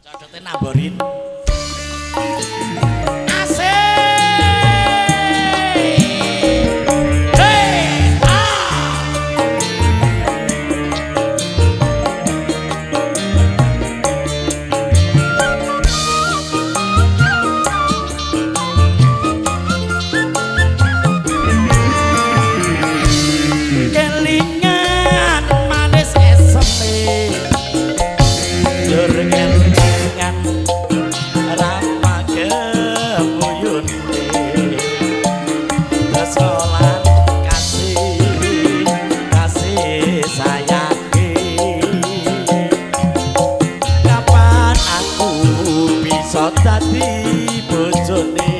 Cocote namborin. Dadi bojone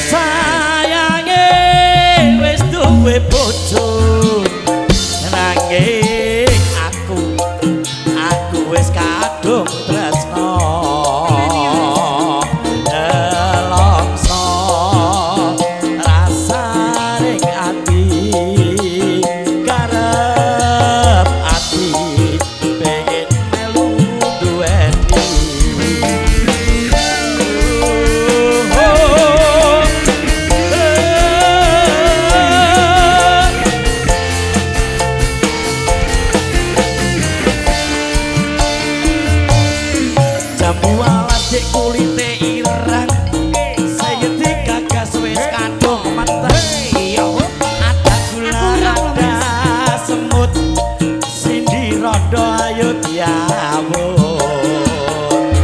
sayange wis duwe bojo nanging aku wis kadung tresno nelongso rasaning ati kulite ireng saya digagas wis kadung mateng ada gula ada semut sindi rondo ayo diawur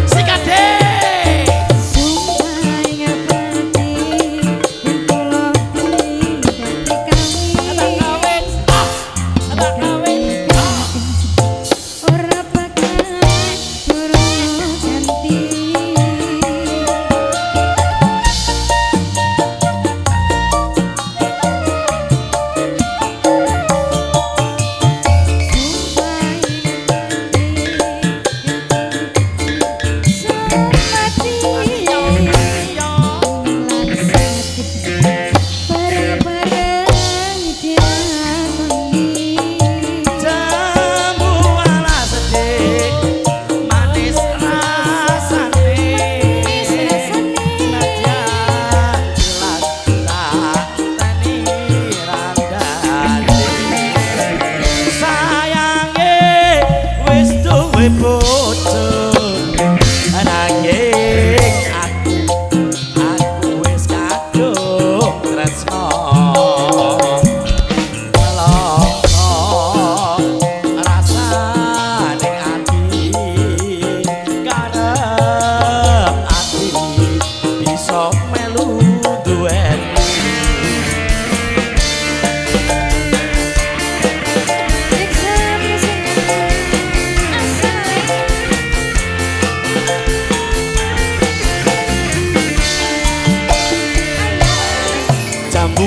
sikade sumpah ngepati kula kawin ada kawin ora bakal durung ganti.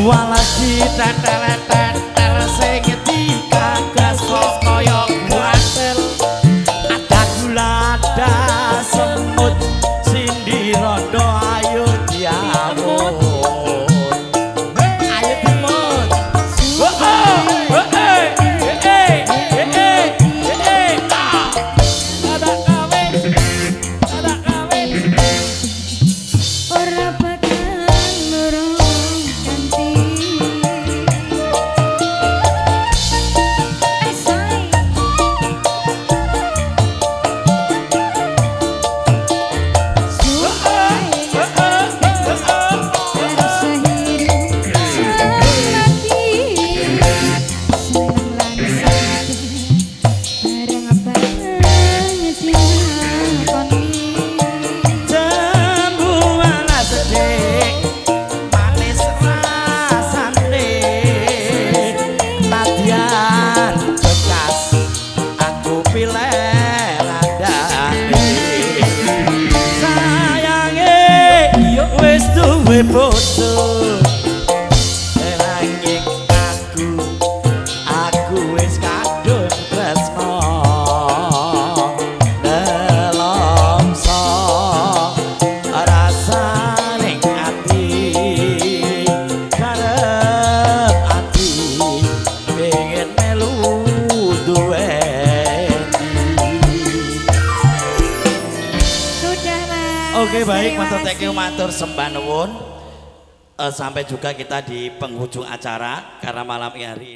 Walasi tetel sing digagas kok kaya buatel ada gula ada semut sindi rondo ayo diawur ayo dimut ada kawin Ora bakal durung ganti. melu duweni. Sudahlah. Oke baik, Terima matur thank you, kasih. matur sembah nuwun. Sampai juga kita di penghujung acara karena malam hari ini